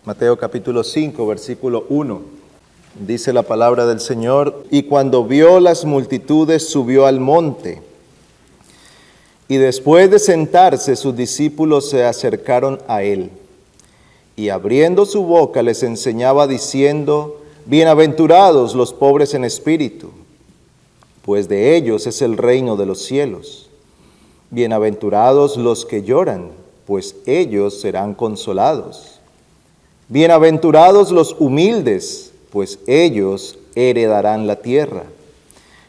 Mateo capítulo 5, versículo 1. Dice la palabra del Señor: y cuando vio las multitudes, subió al monte. Y después de sentarse, sus discípulos se acercaron a él. Y abriendo su boca les enseñaba diciendo: bienaventurados los pobres en espíritu, pues de ellos es el reino de los cielos. Bienaventurados los que lloran, pues ellos serán consolados. Bienaventurados los humildes, pues ellos heredarán la tierra.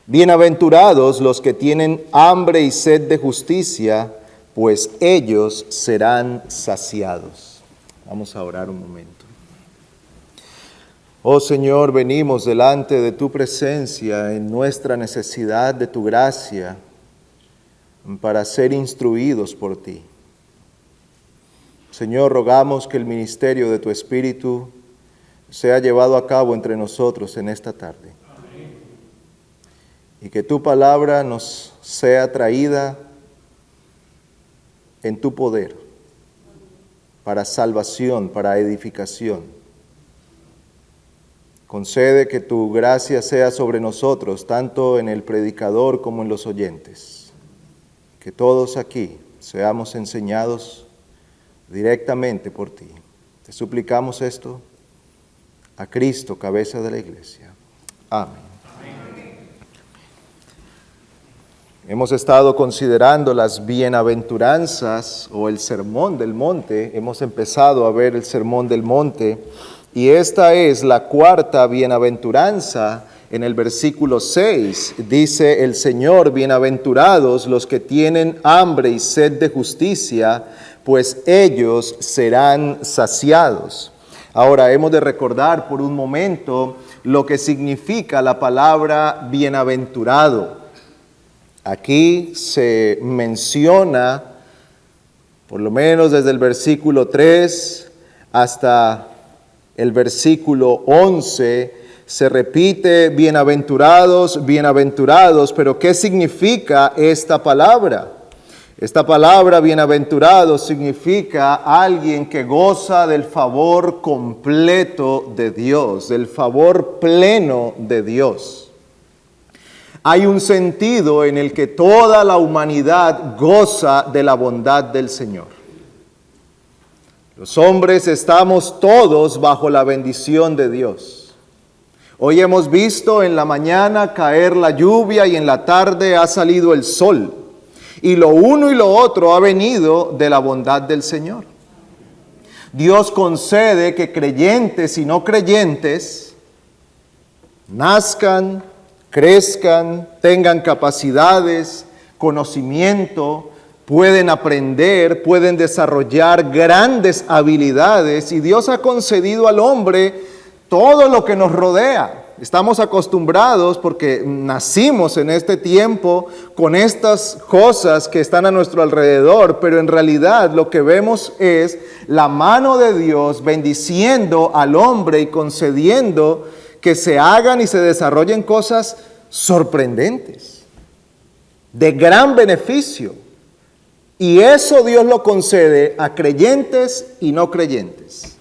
Bienaventurados los que tienen hambre y sed de justicia, pues ellos serán saciados. Vamos a orar un momento. Oh Señor, venimos delante de tu presencia en nuestra necesidad de tu gracia para ser instruidos por ti. Señor, rogamos que el ministerio de tu Espíritu sea llevado a cabo entre nosotros en esta tarde. Amén. Y que tu palabra nos sea traída en tu poder, para salvación, para edificación. Concede que tu gracia sea sobre nosotros, tanto en el predicador como en los oyentes. Que todos aquí seamos enseñados directamente por ti. Te suplicamos esto a Cristo, cabeza de la iglesia. Amén. Amén. Hemos estado considerando las bienaventuranzas o el sermón del monte. Hemos empezado a ver el sermón del monte y esta es la cuarta bienaventuranza. En el versículo 6 dice el Señor: bienaventurados los que tienen hambre y sed de justicia, pues ellos serán saciados. Ahora hemos de recordar por un momento lo que significa la palabra bienaventurado. Aquí se menciona, por lo menos desde el versículo 3 hasta el versículo 11, se repite bienaventurados, bienaventurados, pero ¿qué significa esta palabra? Esta palabra bienaventurado significa alguien que goza del favor completo de Dios, del favor pleno de Dios. Hay un sentido en el que toda la humanidad goza de la bondad del Señor. Los hombres estamos todos bajo la bendición de Dios. Hoy hemos visto en la mañana caer la lluvia y en la tarde ha salido el sol. Y lo uno y lo otro ha venido de la bondad del Señor. Dios concede que creyentes y no creyentes nazcan, crezcan, tengan capacidades, conocimiento, pueden aprender, pueden desarrollar grandes habilidades, y Dios ha concedido al hombre todo lo que nos rodea. Estamos acostumbrados porque nacimos en este tiempo con estas cosas que están a nuestro alrededor, pero en realidad lo que vemos es la mano de Dios bendiciendo al hombre y concediendo que se hagan y se desarrollen cosas sorprendentes, de gran beneficio. Y eso Dios lo concede a creyentes y no creyentes.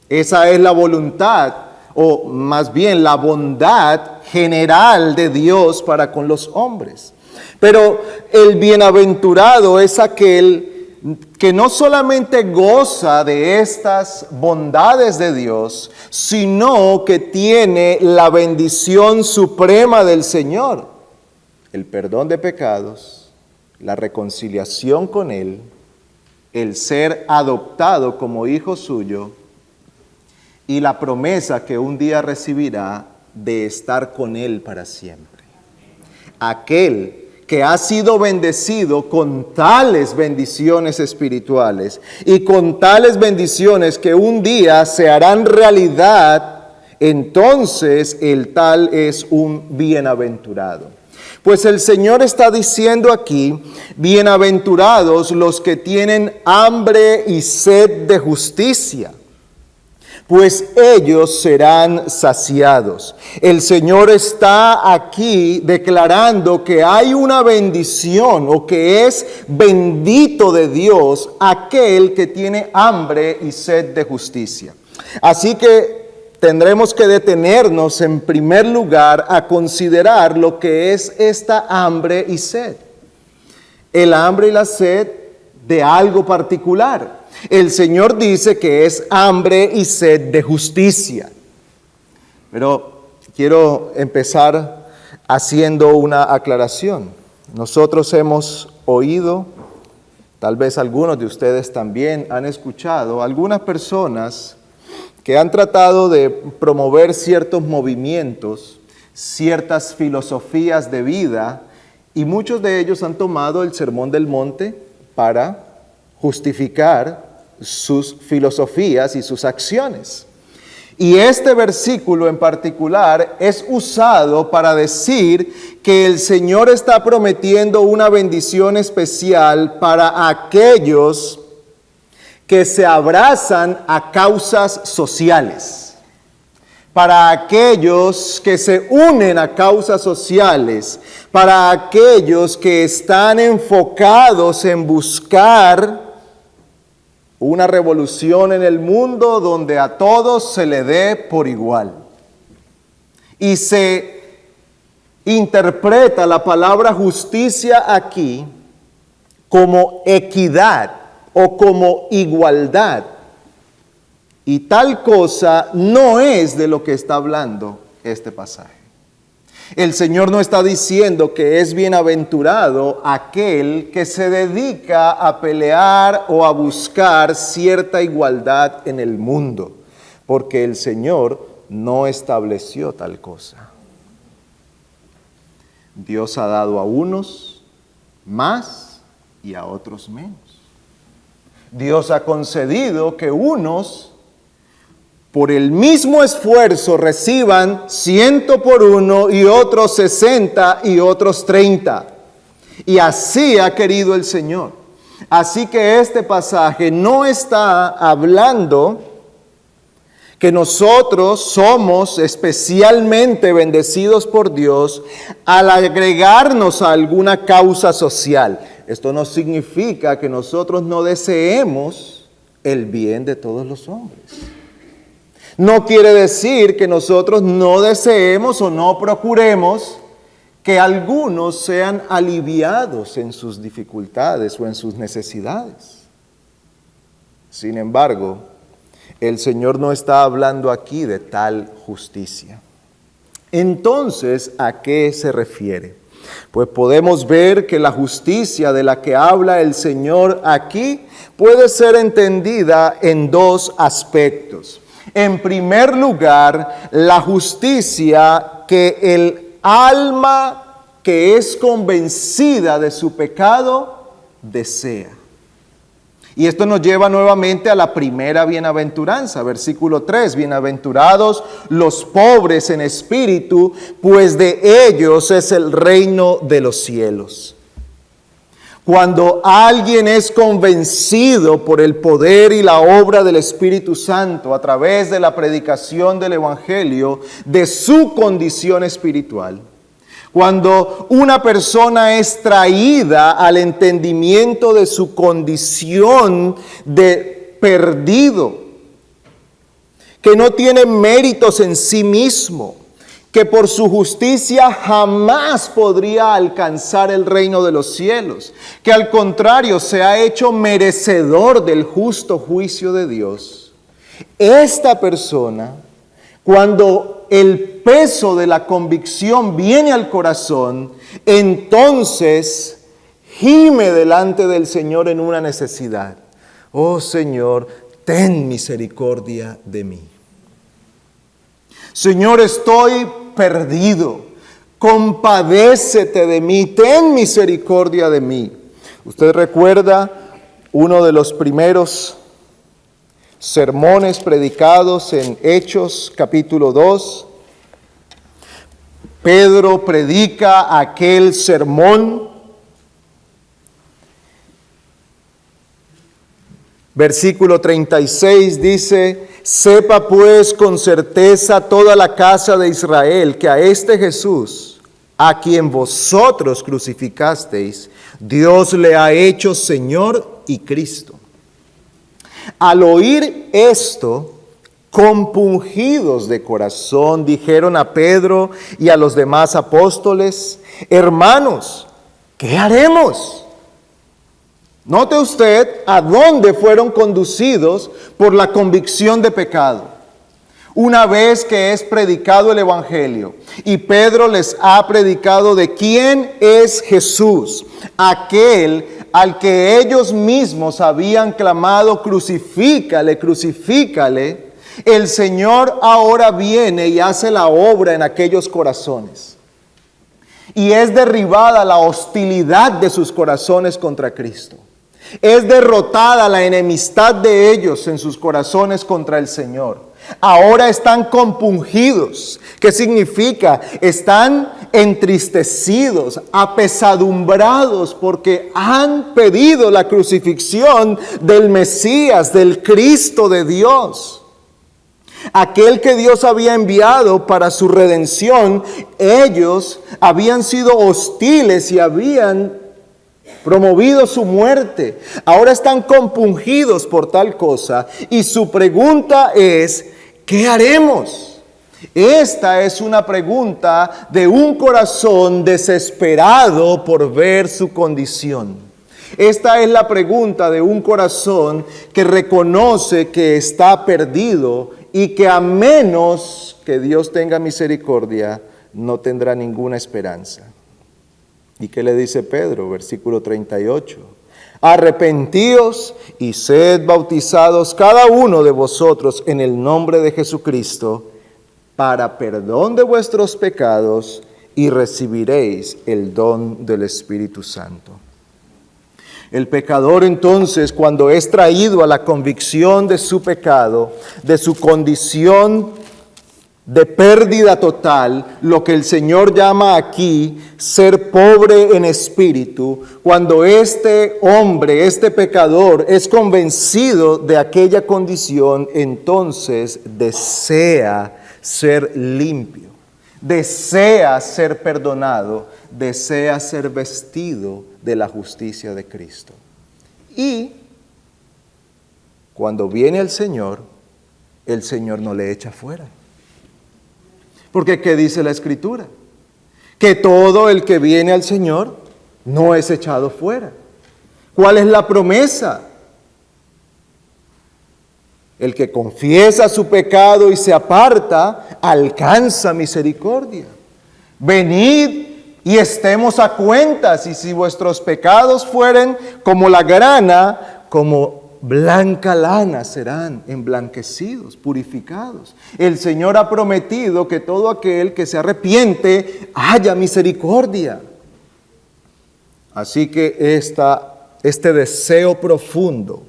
Esa es la voluntad, o más bien la bondad general de Dios para con los hombres. Pero el bienaventurado es aquel que no solamente goza de estas bondades de Dios, sino que tiene la bendición suprema del Señor, el perdón de pecados, la reconciliación con Él, el ser adoptado como hijo suyo, y la promesa que un día recibirá de estar con Él para siempre. Aquel que ha sido bendecido con tales bendiciones espirituales y con tales bendiciones que un día se harán realidad, entonces el tal es un bienaventurado. Pues el Señor está diciendo aquí: bienaventurados los que tienen hambre y sed de justicia. pues ellos serán saciados. El Señor está aquí declarando que hay una bendición o que es bendito de Dios aquel que tiene hambre y sed de justicia. Así que tendremos que detenernos en primer lugar a considerar lo que es esta hambre y sed. El hambre y la sed de algo particular. El Señor dice que es hambre y sed de justicia. Pero quiero empezar haciendo una aclaración. Nosotros hemos oído, tal vez algunos de ustedes también han escuchado, algunas personas que han tratado de promover ciertos movimientos, ciertas filosofías de vida, y muchos de ellos han tomado el Sermón del Monte para justificar sus filosofías y sus acciones. Y este versículo en particular es usado para decir que el Señor está prometiendo una bendición especial para aquellos que se abrazan a causas sociales, para aquellos que se unen a causas sociales, para aquellos que están enfocados en buscar una revolución en el mundo donde a todos se le dé por igual. Y se interpreta la palabra justicia aquí como equidad o como igualdad. Y tal cosa no es de lo que está hablando este pasaje. El Señor no está diciendo que es bienaventurado aquel que se dedica a pelear o a buscar cierta igualdad en el mundo, porque el Señor no estableció tal cosa. Dios ha dado a unos más y a otros menos. Dios ha concedido que unos por el mismo esfuerzo reciban 100 por uno y otros 60 y otros 30. Y así ha querido el Señor. Así que este pasaje no está hablando que nosotros somos especialmente bendecidos por Dios al agregarnos a alguna causa social. Esto no significa que nosotros no deseemos el bien de todos los hombres. No quiere decir que nosotros no deseemos o no procuremos que algunos sean aliviados en sus dificultades o en sus necesidades. Sin embargo, el Señor no está hablando aquí de tal justicia. Entonces, ¿a qué se refiere? Pues podemos ver que la justicia de la que habla el Señor aquí puede ser entendida en dos aspectos. En primer lugar, la justicia que el alma que es convencida de su pecado desea. Y esto nos lleva nuevamente a la primera bienaventuranza, versículo 3. Bienaventurados los pobres en espíritu, pues de ellos es el reino de los cielos. Cuando alguien es convencido por el poder y la obra del Espíritu Santo a través de la predicación del Evangelio de su condición espiritual, cuando una persona es traída al entendimiento de su condición de perdido, que no tiene méritos en sí mismo, que por su justicia jamás podría alcanzar el reino de los cielos, que al contrario se ha hecho merecedor del justo juicio de Dios. Esta persona, cuando el peso de la convicción viene al corazón, entonces gime delante del Señor en una necesidad. Oh Señor, ten misericordia de mí. Señor, estoy perdido, compadécete de mí, ten misericordia de mí. Usted recuerda uno de los primeros sermones predicados en Hechos capítulo 2. Pedro predica aquel sermón Versículo 36 dice: sepa pues con certeza toda la casa de Israel que a este Jesús, a quien vosotros crucificasteis, Dios le ha hecho Señor y Cristo. Al oír esto, compungidos de corazón, dijeron a Pedro y a los demás apóstoles: hermanos, ¿qué haremos? Note usted a dónde fueron conducidos por la convicción de pecado. Una vez que es predicado el Evangelio y Pedro les ha predicado de quién es Jesús, aquel al que ellos mismos habían clamado: crucifícale, crucifícale, el Señor ahora viene y hace la obra en aquellos corazones. Y es derribada la hostilidad de sus corazones contra Cristo. Es derrotada la enemistad de ellos en sus corazones contra el Señor. Ahora están compungidos. ¿Qué significa? Están entristecidos, apesadumbrados, porque han pedido la crucifixión del Mesías, del Cristo de Dios. Aquel que Dios había enviado para su redención. Ellos habían sido hostiles y habían promovido su muerte. Ahora están compungidos por tal cosa y su pregunta es: ¿qué haremos? Esta es una pregunta de un corazón desesperado por ver su condición. Esta es la pregunta de un corazón que reconoce que está perdido y que a menos que Dios tenga misericordia, no tendrá ninguna esperanza. ¿Y qué le dice Pedro? Versículo 38. Arrepentíos y sed bautizados cada uno de vosotros en el nombre de Jesucristo para perdón de vuestros pecados y recibiréis el don del Espíritu Santo. El pecador entonces, cuando es traído a la convicción de su pecado, de su condición de pérdida total, lo que el Señor llama aquí ser pobre en espíritu, cuando este hombre, este pecador, es convencido de aquella condición, entonces desea ser limpio, desea ser perdonado, desea ser vestido de la justicia de Cristo. Y cuando viene el Señor no le echa fuera. Porque ¿qué dice la Escritura? Que todo el que viene al Señor no es echado fuera. ¿Cuál es la promesa? El que confiesa su pecado y se aparta, alcanza misericordia. Venid y estemos a cuentas, y si vuestros pecados fueren como la grana, como blanca lana serán emblanquecidos, purificados. El Señor ha prometido que todo aquel que se arrepiente haya misericordia. Así que este deseo profundo,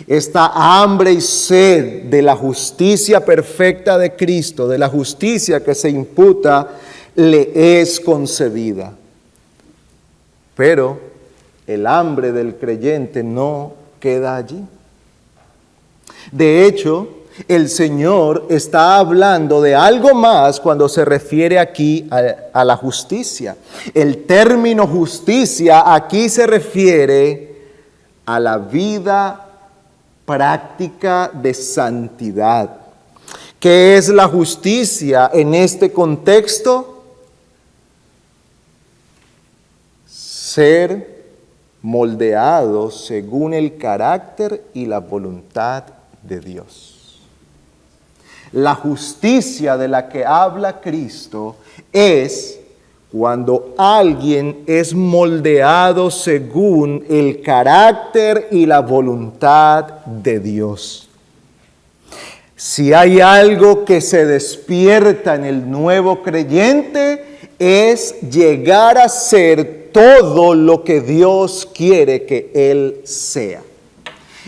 esta hambre y sed de la justicia perfecta de Cristo, de la justicia que se imputa, le es concebida. Pero el hambre del creyente no queda allí. De hecho, el Señor está hablando de algo más cuando se refiere aquí a la justicia. El término justicia aquí se refiere a la vida práctica de santidad. ¿Qué es la justicia en este contexto? Ser moldeado según el carácter y la voluntad de Dios. La justicia de la que habla Cristo es cuando alguien es moldeado según el carácter y la voluntad de Dios. Si hay algo que se despierta en el nuevo creyente, es llegar a ser todo lo que Dios quiere que él sea.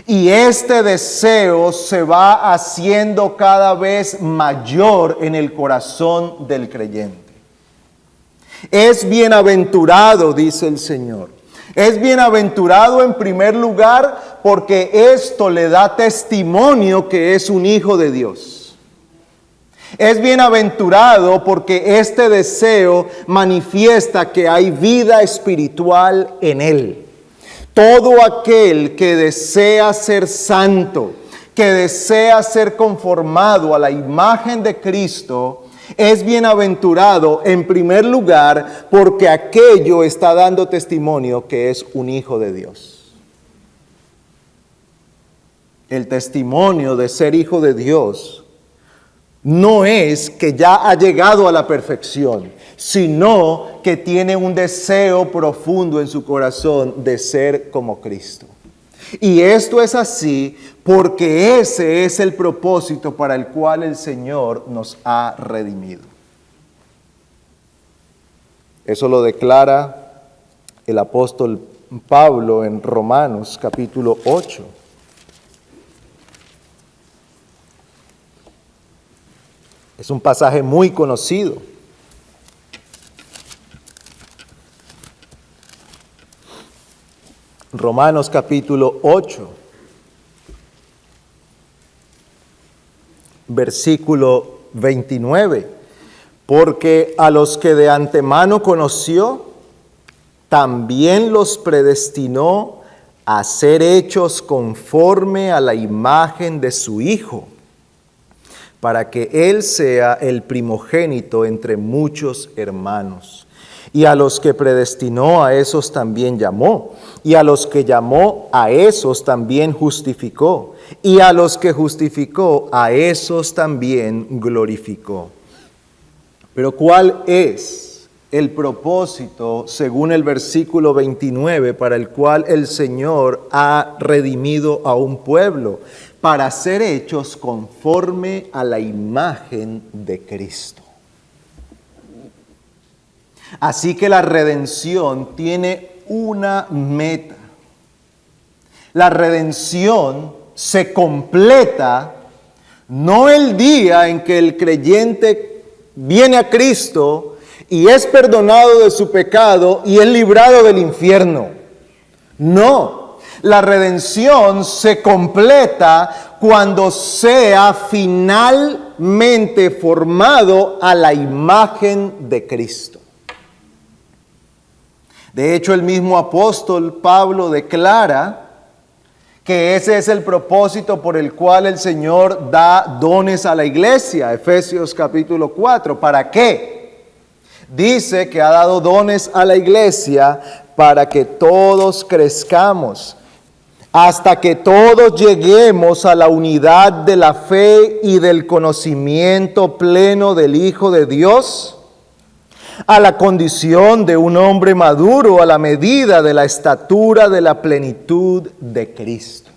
Y este deseo se va haciendo cada vez mayor en el corazón del creyente. Es bienaventurado, dice el Señor. Es bienaventurado en primer lugar porque esto le da testimonio que es un hijo de Dios. Es bienaventurado porque este deseo manifiesta que hay vida espiritual en él. Todo aquel que desea ser santo, que desea ser conformado a la imagen de Cristo, es bienaventurado en primer lugar porque aquello está dando testimonio que es un hijo de Dios. El testimonio de ser hijo de Dios no es que ya ha llegado a la perfección, sino que tiene un deseo profundo en su corazón de ser como Cristo. Y esto es así porque ese es el propósito para el cual el Señor nos ha redimido. Eso lo declara el apóstol Pablo en Romanos capítulo 8. Es un pasaje muy conocido. Romanos capítulo 8, versículo 29. Porque a los que de antemano conoció, también los predestinó a ser hechos conforme a la imagen de su Hijo, para que Él sea el primogénito entre muchos hermanos. Y a los que predestinó, a esos también llamó. Y a los que llamó, a esos también justificó. Y a los que justificó, a esos también glorificó. Pero ¿cuál es el propósito, según el versículo 29, para el cual el Señor ha redimido a un pueblo? Para ser hechos conforme a la imagen de Cristo. Así que la redención tiene una meta. La redención se completa no el día en que el creyente viene a Cristo y es perdonado de su pecado y es librado del infierno. No, la redención se completa cuando sea finalmente formado a la imagen de Cristo. De hecho, el mismo apóstol Pablo declara que ese es el propósito por el cual el Señor da dones a la iglesia. Efesios capítulo 4. ¿Para qué? Dice que ha dado dones a la iglesia para que todos crezcamos, hasta que todos lleguemos a la unidad de la fe y del conocimiento pleno del Hijo de Dios, a la condición de un hombre maduro a la medida de la estatura de la plenitud de Cristo.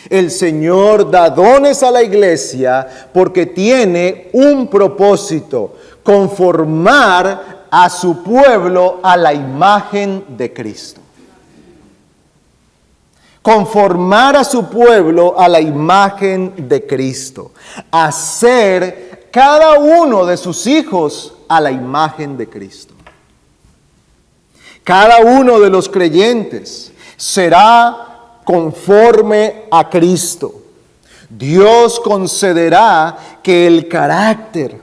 El Señor da dones a la iglesia porque tiene un propósito: conformar a su pueblo a la imagen de Cristo. Conformar a su pueblo a la imagen de Cristo. Hacer cada uno de sus hijos a la imagen de Cristo. Cada uno de los creyentes será conforme a Cristo. Dios concederá que el carácter,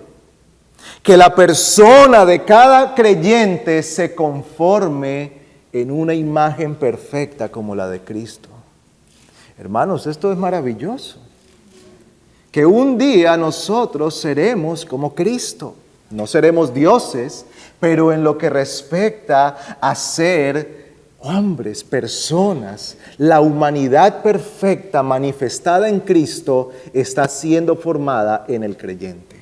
que la persona de cada creyente se conforme en una imagen perfecta como la de Cristo. Hermanos, esto es maravilloso. Que un día nosotros seremos como Cristo. No seremos dioses, pero en lo que respecta a ser hombres, personas, la humanidad perfecta manifestada en Cristo está siendo formada en el creyente.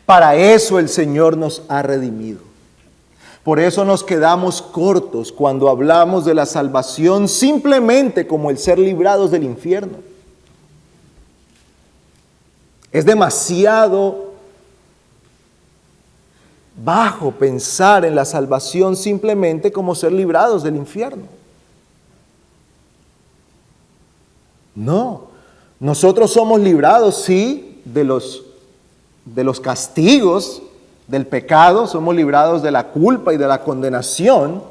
Para eso el Señor nos ha redimido. Por eso nos quedamos cortos cuando hablamos de la salvación simplemente como el ser librados del infierno. Es demasiado bajo pensar en la salvación simplemente como ser librados del infierno. No, nosotros somos librados, sí, de los castigos del pecado, somos librados de la culpa y de la condenación,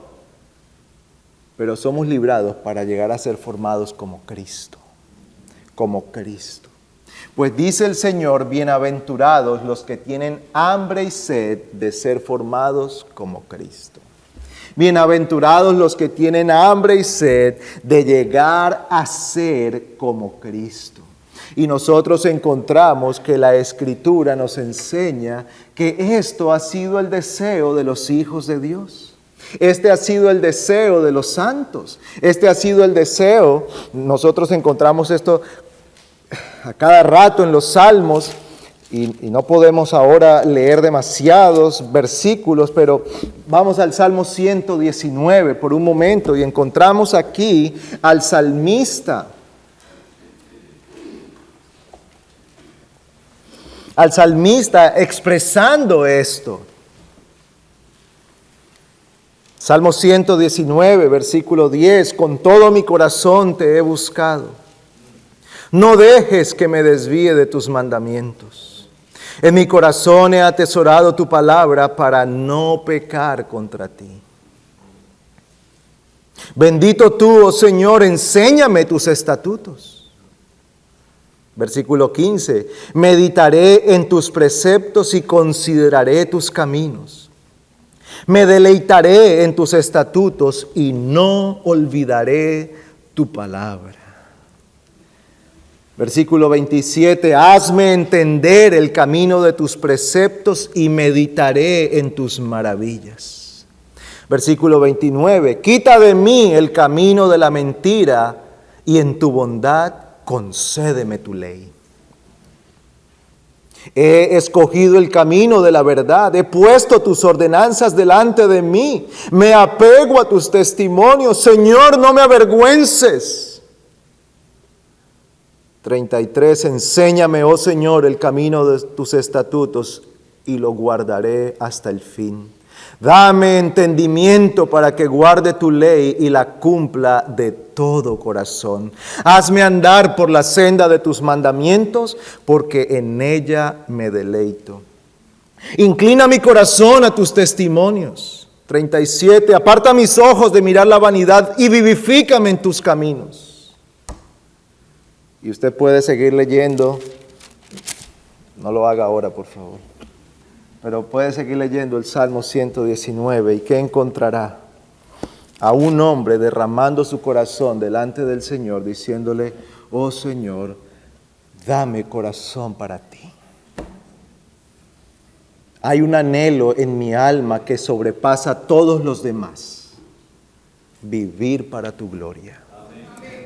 pero somos librados para llegar a ser formados como Cristo. Como Cristo. Pues dice el Señor, bienaventurados los que tienen hambre y sed de ser formados como Cristo. Bienaventurados los que tienen hambre y sed de llegar a ser como Cristo. Y nosotros encontramos que la Escritura nos enseña que esto ha sido el deseo de los hijos de Dios. Este ha sido el deseo de los santos. Este ha sido el deseo, nosotros encontramos esto a cada rato en los salmos, y no podemos ahora leer demasiados versículos, pero vamos al Salmo 119 por un momento y encontramos aquí al salmista. Al salmista expresando esto. Salmo 119, versículo 10, con todo mi corazón te he buscado. No dejes que me desvíe de tus mandamientos. En mi corazón he atesorado tu palabra para no pecar contra ti. Bendito tú, oh Señor, enséñame tus estatutos. Versículo 15, meditaré en tus preceptos y consideraré tus caminos. Me deleitaré en tus estatutos y no olvidaré tu palabra. Versículo 27, hazme entender el camino de tus preceptos y meditaré en tus maravillas. Versículo 29, quita de mí el camino de la mentira y en tu bondad concédeme tu ley. He escogido el camino de la verdad, he puesto tus ordenanzas delante de mí, me apego a tus testimonios, Señor, no me avergüences. 33, enséñame, oh Señor, el camino de tus estatutos y lo guardaré hasta el fin. Dame entendimiento para que guarde tu ley y la cumpla de todo corazón. Hazme andar por la senda de tus mandamientos, porque en ella me deleito. Inclina mi corazón a tus testimonios. 37, aparta mis ojos de mirar la vanidad y vivifícame en tus caminos. Y usted puede seguir leyendo, no lo haga ahora por favor, pero puede seguir leyendo el Salmo 119 y ¿qué encontrará? A un hombre derramando su corazón delante del Señor, diciéndole, oh Señor, dame corazón para ti. Hay un anhelo en mi alma que sobrepasa a todos los demás, vivir para tu gloria.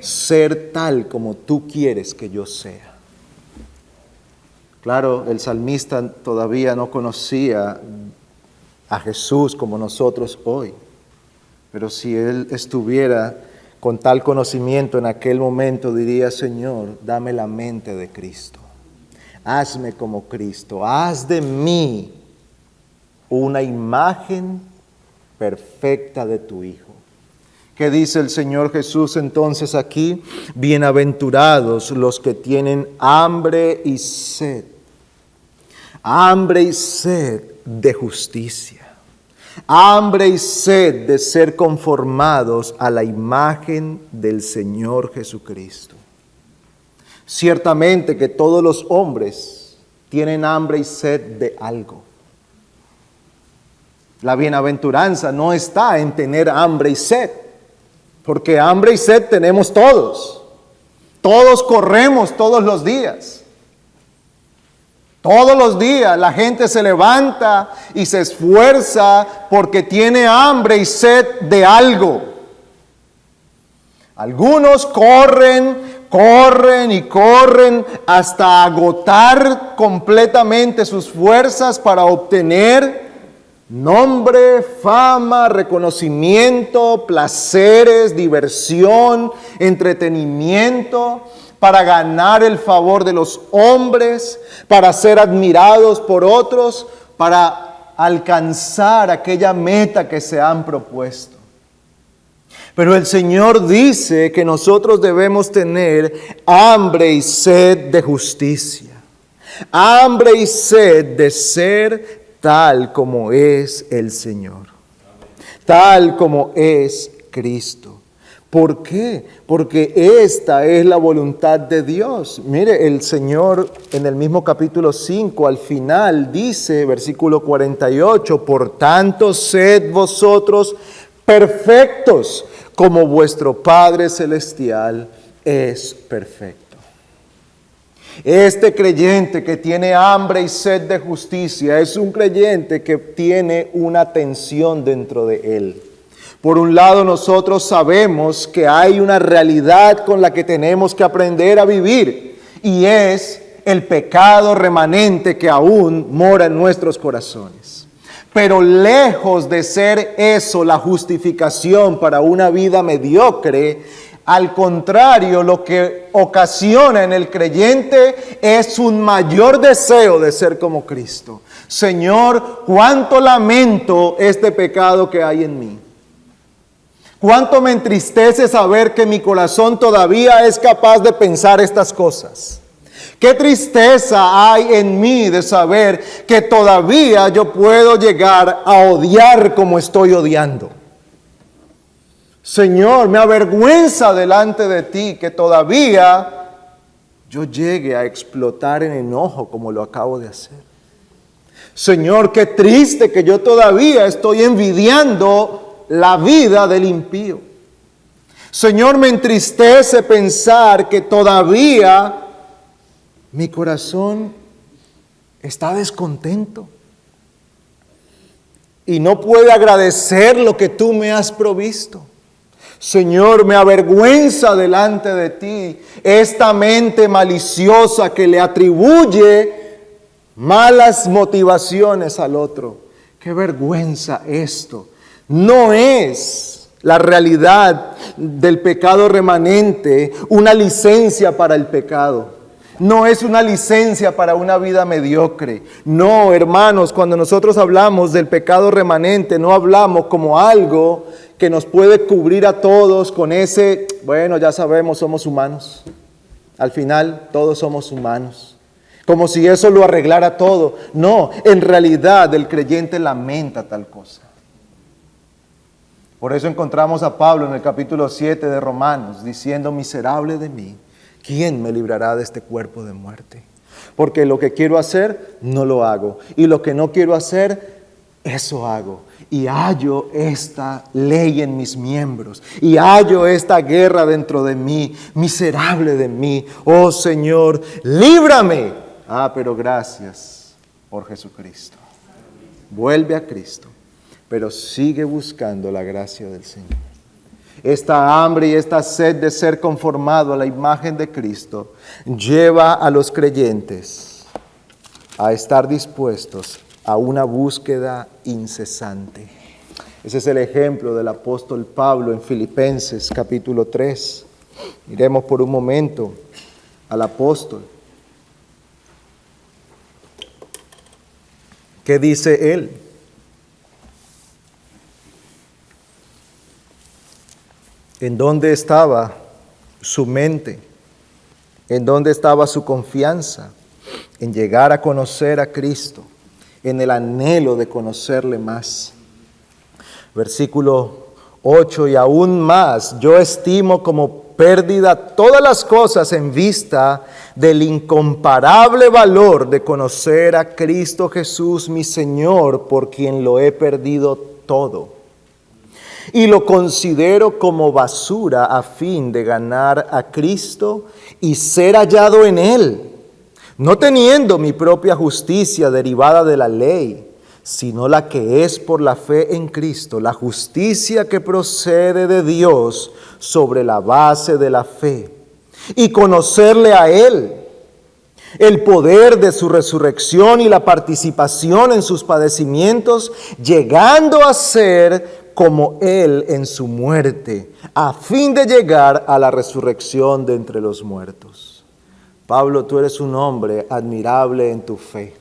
Ser tal como tú quieres que yo sea. Claro, el salmista todavía no conocía a Jesús como nosotros hoy, pero si él estuviera con tal conocimiento en aquel momento, diría, Señor, dame la mente de Cristo, hazme como Cristo, haz de mí una imagen perfecta de tu Hijo. ¿Qué dice el Señor Jesús entonces aquí? Bienaventurados los que tienen hambre y sed de justicia, hambre y sed de ser conformados a la imagen del Señor Jesucristo. Ciertamente que todos los hombres tienen hambre y sed de algo. La bienaventuranza no está en tener hambre y sed, porque hambre y sed tenemos todos. Todos corremos todos los días. Todos los días la gente se levanta y se esfuerza porque tiene hambre y sed de algo. Algunos corren hasta agotar completamente sus fuerzas para obtener nombre, fama, reconocimiento, placeres, diversión, entretenimiento, para ganar el favor de los hombres, para ser admirados por otros, para alcanzar aquella meta que se han propuesto. Pero el Señor dice que nosotros debemos tener hambre y sed de justicia, hambre y sed de ser tal como es el Señor, tal como es Cristo. ¿Por qué? Porque esta es la voluntad de Dios. Mire, el Señor en el mismo capítulo 5, al final dice, versículo 48, por tanto, sed vosotros perfectos, como vuestro Padre Celestial es perfecto. Este creyente que tiene hambre y sed de justicia es un creyente que tiene una tensión dentro de él. Por un lado, nosotros sabemos que hay una realidad con la que tenemos que aprender a vivir, y es el pecado remanente que aún mora en nuestros corazones. Pero lejos de ser eso la justificación para una vida mediocre, al contrario, lo que ocasiona en el creyente es un mayor deseo de ser como Cristo. Señor, cuánto lamento este pecado que hay en mí. Cuánto me entristece saber que mi corazón todavía es capaz de pensar estas cosas. Qué tristeza hay en mí de saber que todavía yo puedo llegar a odiar como estoy odiando. Señor, me avergüenza delante de ti que todavía yo llegue a explotar en enojo como lo acabo de hacer. Señor, qué triste que yo todavía estoy envidiando la vida del impío. Señor, me entristece pensar que todavía mi corazón está descontento y no puede agradecer lo que tú me has provisto. Señor, me avergüenza delante de ti esta mente maliciosa que le atribuye malas motivaciones al otro. Qué vergüenza esto. No es la realidad del pecado remanente una licencia para el pecado. No es una licencia para una vida mediocre. No, hermanos, cuando nosotros hablamos del pecado remanente, no hablamos como algo que nos puede cubrir a todos con ese, bueno, ya sabemos, somos humanos. Al final, todos somos humanos. Como si eso lo arreglara todo. No, en realidad el creyente lamenta tal cosa. Por eso encontramos a Pablo en el capítulo 7 de Romanos diciendo, miserable de mí, ¿quién me librará de este cuerpo de muerte? Porque lo que quiero hacer, no lo hago. Y lo que no quiero hacer, eso hago. Y hallo esta ley en mis miembros. Y hallo esta guerra dentro de mí. Miserable de mí. Oh Señor, líbrame. Pero gracias por Jesucristo. Vuelve a Cristo. Pero sigue buscando la gracia del Señor. Esta hambre y esta sed de ser conformado a la imagen de Cristo lleva a los creyentes a estar dispuestos a una búsqueda incesante. Ese es el ejemplo del apóstol Pablo en Filipenses capítulo 3. Miremos por un momento al apóstol. ¿Qué dice él? ¿En dónde estaba su mente? ¿En dónde estaba su confianza? En llegar a conocer a Cristo, en el anhelo de conocerle más. Versículo 8, y aún más, yo estimo como pérdida todas las cosas en vista del incomparable valor de conocer a Cristo Jesús, mi Señor, por quien lo he perdido todo. Y lo considero como basura a fin de ganar a Cristo y ser hallado en Él, no teniendo mi propia justicia derivada de la ley, sino la que es por la fe en Cristo, la justicia que procede de Dios sobre la base de la fe, y conocerle a Él, el poder de su resurrección y la participación en sus padecimientos, llegando a ser como Él en su muerte, a fin de llegar a la resurrección de entre los muertos. Pablo, tú eres un hombre admirable en tu fe.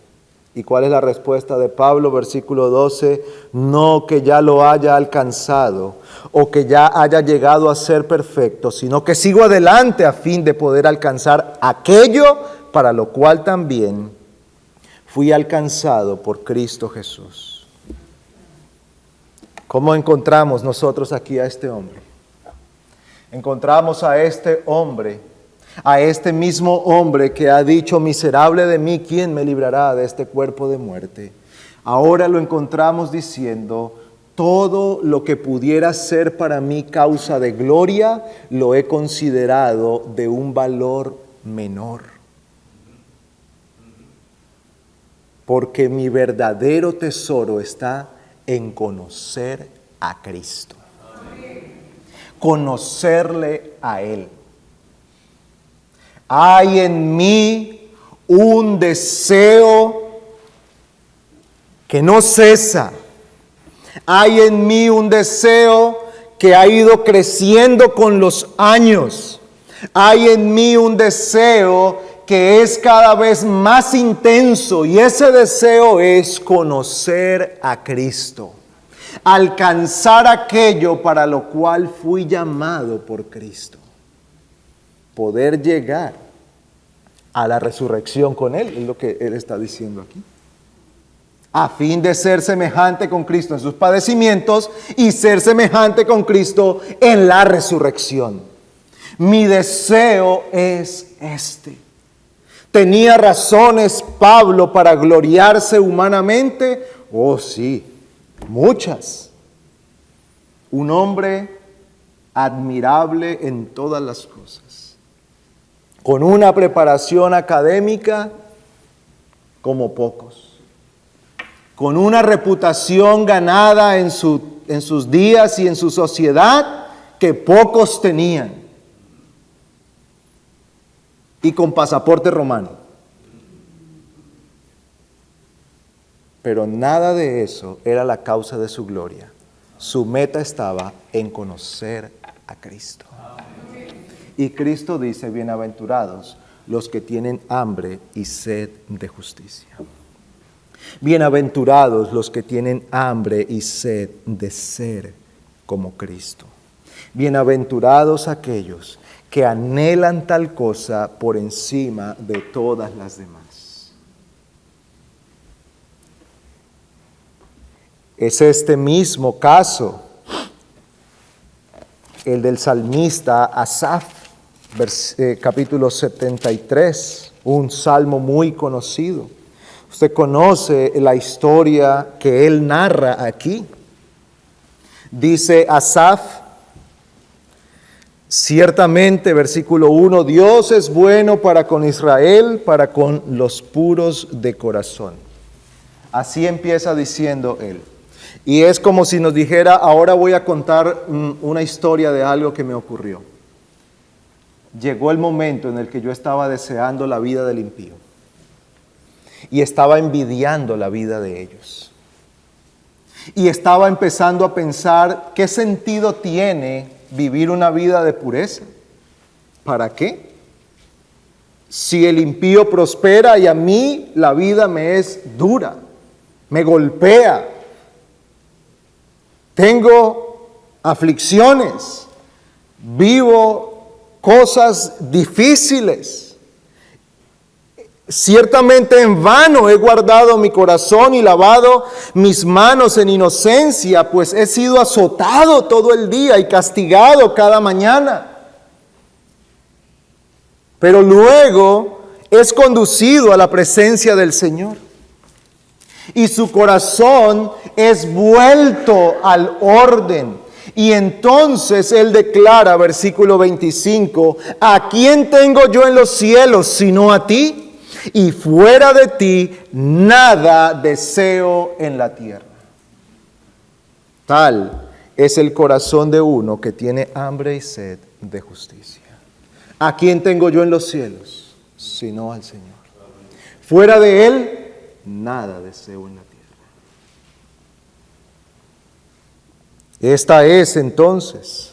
¿Y cuál es la respuesta de Pablo? Versículo 12, no que ya lo haya alcanzado o que ya haya llegado a ser perfecto, sino que sigo adelante a fin de poder alcanzar aquello para lo cual también fui alcanzado por Cristo Jesús. ¿Cómo encontramos nosotros aquí a este hombre? encontramos a este hombre, a este mismo hombre que ha dicho: miserable de mí, ¿quién me librará de este cuerpo de muerte? Ahora lo encontramos diciendo: todo lo que pudiera ser para mí causa de gloria, lo he considerado de un valor menor. Porque mi verdadero tesoro está en conocer a Cristo. Conocerle a Él. Hay en mí un deseo que no cesa. Hay en mí un deseo que ha ido creciendo con los años. Hay en mí un deseo que es cada vez más intenso, y ese deseo es conocer a Cristo. Alcanzar aquello para lo cual fui llamado por Cristo. Poder llegar a la resurrección con Él, es lo que Él está diciendo aquí. A fin de ser semejante con Cristo en sus padecimientos y ser semejante con Cristo en la resurrección. Mi deseo es este. ¿Tenía razones Pablo para gloriarse humanamente? Oh, sí, muchas. Un hombre admirable en todas las cosas, con una preparación académica como pocos, con una reputación ganada en sus días y en su sociedad que pocos tenían, y con pasaporte romano. Pero nada de eso era la causa de su gloria. Su meta estaba en conocer a Cristo. Y Cristo dice: bienaventurados los que tienen hambre y sed de justicia. Bienaventurados los que tienen hambre y sed de ser como Cristo. Bienaventurados aquellos que anhelan tal cosa por encima de todas las demás. Es este mismo caso el del salmista Asaf, capítulo 73, un salmo muy conocido. Usted conoce la historia que él narra aquí. Dice Asaf: ciertamente, versículo 1, Dios es bueno para con Israel, para con los puros de corazón. Así empieza diciendo él. Y es como si nos dijera: ahora voy a contar una historia de algo que me ocurrió. Llegó el momento en el que yo estaba deseando la vida del impío. Y estaba envidiando la vida de ellos. Y estaba empezando a pensar: ¿qué sentido tiene vivir una vida de pureza? ¿Para qué? Si el impío prospera y a mí la vida me es dura, me golpea, tengo aflicciones, vivo cosas difíciles. Ciertamente en vano he guardado mi corazón y lavado mis manos en inocencia, pues he sido azotado todo el día y castigado cada mañana. Pero luego es conducido a la presencia del Señor, y su corazón es vuelto al orden. Y entonces él declara, versículo 25, ¿a quién tengo yo en los cielos sino a ti? Y fuera de ti nada deseo en la tierra. Tal es el corazón de uno que tiene hambre y sed de justicia. ¿A quién tengo yo en los cielos sino al Señor? Fuera de Él nada deseo en la tierra. Esta es entonces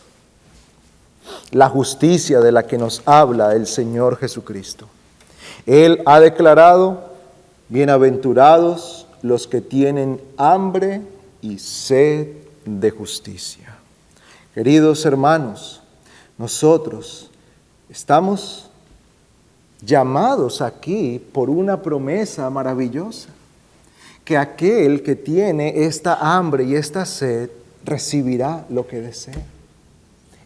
la justicia de la que nos habla el Señor Jesucristo. Él ha declarado: bienaventurados los que tienen hambre y sed de justicia. Queridos hermanos, nosotros estamos llamados aquí por una promesa maravillosa, que aquel que tiene esta hambre y esta sed recibirá lo que desee.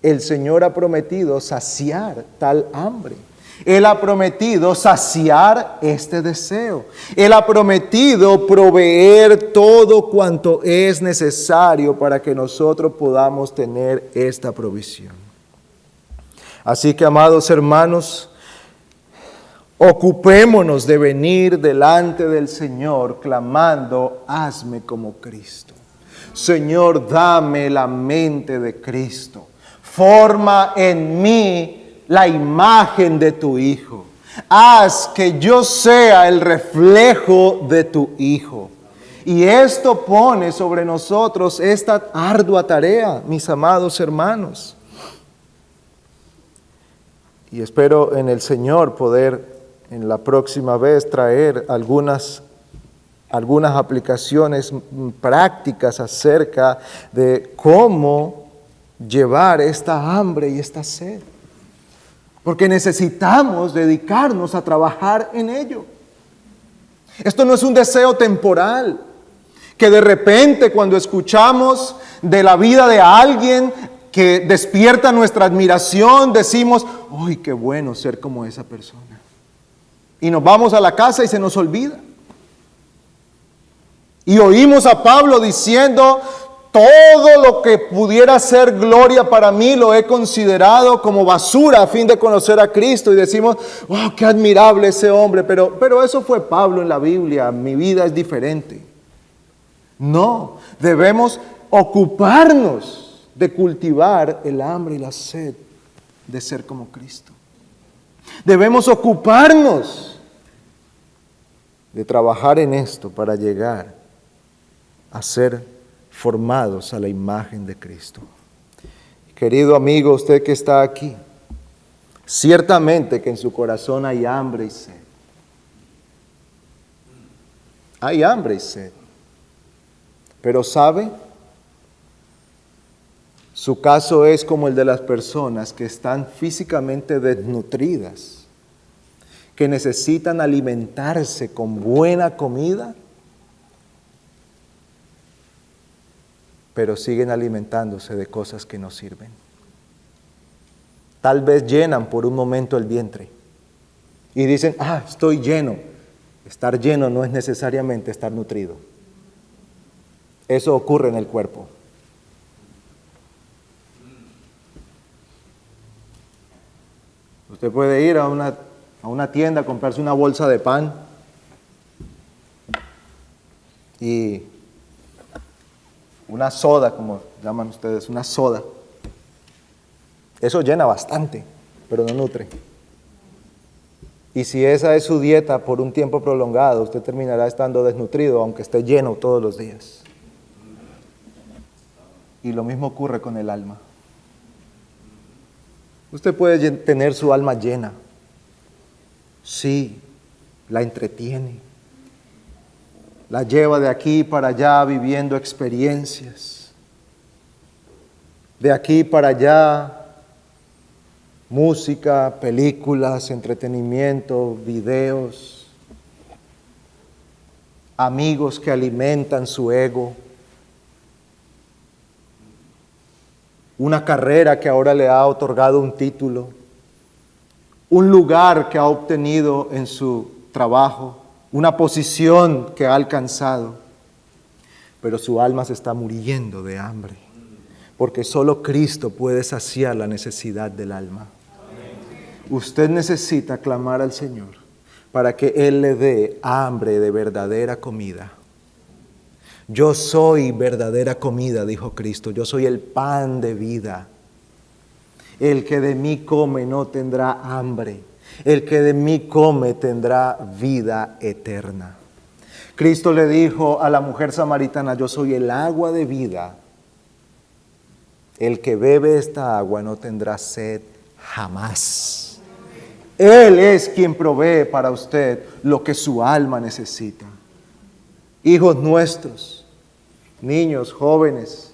El Señor ha prometido saciar tal hambre. Él ha prometido saciar este deseo. Él ha prometido proveer todo cuanto es necesario para que nosotros podamos tener esta provisión. Así que, amados hermanos, ocupémonos de venir delante del Señor clamando, hazme como Cristo. Señor, dame la mente de Cristo. Forma en mí la imagen de tu Hijo. Haz que yo sea el reflejo de tu Hijo. Y esto pone sobre nosotros esta ardua tarea, mis amados hermanos. Y espero en el Señor poder en la próxima vez traer algunas aplicaciones prácticas acerca de cómo llevar esta hambre y esta sed. Porque necesitamos dedicarnos a trabajar en ello. Esto no es un deseo temporal, que de repente cuando escuchamos de la vida de alguien que despierta nuestra admiración, decimos, ¡ay, qué bueno ser como esa persona! Y nos vamos a la casa y se nos olvida. Y oímos a Pablo diciendo, todo lo que pudiera ser gloria para mí lo he considerado como basura a fin de conocer a Cristo. Y decimos, oh, qué admirable ese hombre. Pero eso fue Pablo en la Biblia, mi vida es diferente. No, debemos ocuparnos de cultivar el hambre y la sed de ser como Cristo. Debemos ocuparnos de trabajar en esto para llegar a ser formados a la imagen de Cristo. Querido amigo, usted que está aquí, ciertamente que en su corazón hay hambre y sed. Hay hambre y sed. Pero ¿sabe? Su caso es como el de las personas que están físicamente desnutridas, que necesitan alimentarse con buena comida, pero siguen alimentándose de cosas que no sirven. Tal vez llenan por un momento el vientre y dicen, estoy lleno. Estar lleno no es necesariamente estar nutrido. Eso ocurre en el cuerpo. Usted puede ir a una tienda a comprarse una bolsa de pan y una soda, como llaman ustedes, una soda. Eso llena bastante, pero no nutre. Y si esa es su dieta por un tiempo prolongado, usted terminará estando desnutrido, aunque esté lleno todos los días. Y lo mismo ocurre con el alma. Usted puede tener su alma llena. Sí, la entretiene. La lleva de aquí para allá viviendo experiencias. De aquí para allá, música, películas, entretenimiento, videos, amigos que alimentan su ego, una carrera que ahora le ha otorgado un título, un lugar que ha obtenido en su trabajo, una posición que ha alcanzado, pero su alma se está muriendo de hambre, porque solo Cristo puede saciar la necesidad del alma. Usted necesita clamar al Señor para que Él le dé hambre de verdadera comida. Yo soy verdadera comida, dijo Cristo, yo soy el pan de vida. El que de mí come no tendrá hambre. El que de mí come tendrá vida eterna. Cristo le dijo a la mujer samaritana, yo soy el agua de vida. El que bebe esta agua no tendrá sed jamás. Él es quien provee para usted lo que su alma necesita. Hijos nuestros, niños, jóvenes,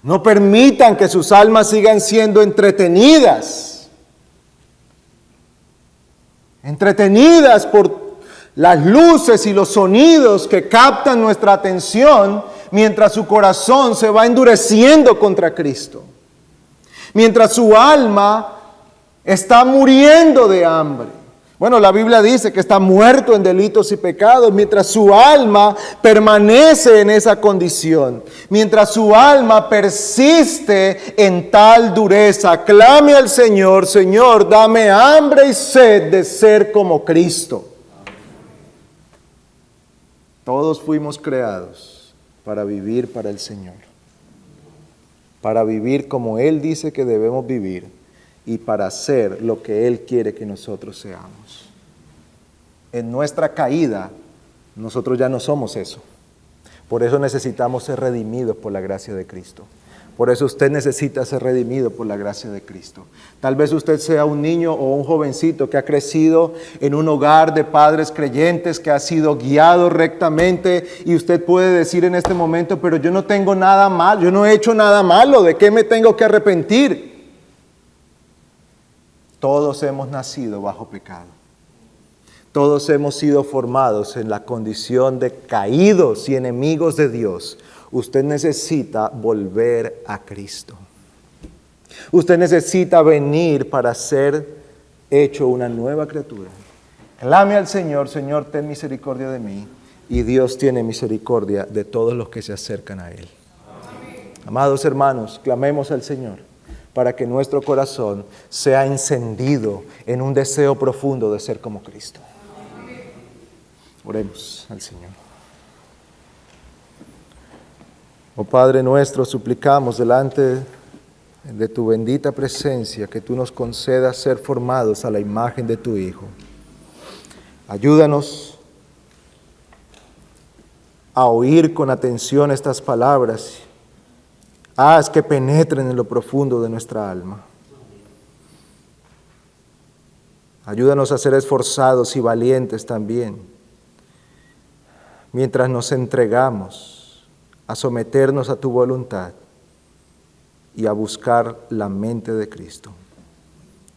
no permitan que sus almas sigan siendo entretenidas por las luces y los sonidos que captan nuestra atención mientras su corazón se va endureciendo contra Cristo. mientras su alma está muriendo de hambre. Bueno, la Biblia dice que está muerto en delitos y pecados, mientras su alma permanece en esa condición, mientras su alma persiste en tal dureza. Clame al Señor: Señor, dame hambre y sed de ser como Cristo. Todos fuimos creados para vivir para el Señor, para vivir como Él dice que debemos vivir y para hacer lo que Él quiere que nosotros seamos. En nuestra caída, nosotros ya no somos eso. Por eso necesitamos ser redimidos por la gracia de Cristo. Por eso usted necesita ser redimido por la gracia de Cristo. Tal vez usted sea un niño o un jovencito que ha crecido en un hogar de padres creyentes, que ha sido guiado rectamente, y usted puede decir en este momento: pero yo no tengo nada mal, yo no he hecho nada malo, ¿de qué me tengo que arrepentir? Todos hemos nacido bajo pecado. Todos hemos sido formados en la condición de caídos y enemigos de Dios. Usted necesita volver a Cristo. Usted necesita venir para ser hecho una nueva criatura. Clame al Señor: Señor, ten misericordia de mí. Y Dios tiene misericordia de todos los que se acercan a Él. Amados hermanos, clamemos al Señor para que nuestro corazón sea encendido en un deseo profundo de ser como Cristo. Oremos al Señor. Oh Padre nuestro, suplicamos delante de tu bendita presencia que tú nos concedas ser formados a la imagen de tu Hijo. Ayúdanos a oír con atención estas palabras. Haz que penetren en lo profundo de nuestra alma. Ayúdanos a ser esforzados y valientes también, mientras nos entregamos a someternos a tu voluntad y a buscar la mente de Cristo.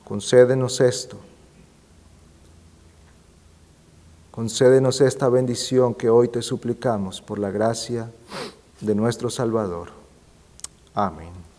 Concédenos esto. Concédenos esta bendición que hoy te suplicamos por la gracia de nuestro Salvador. Amén.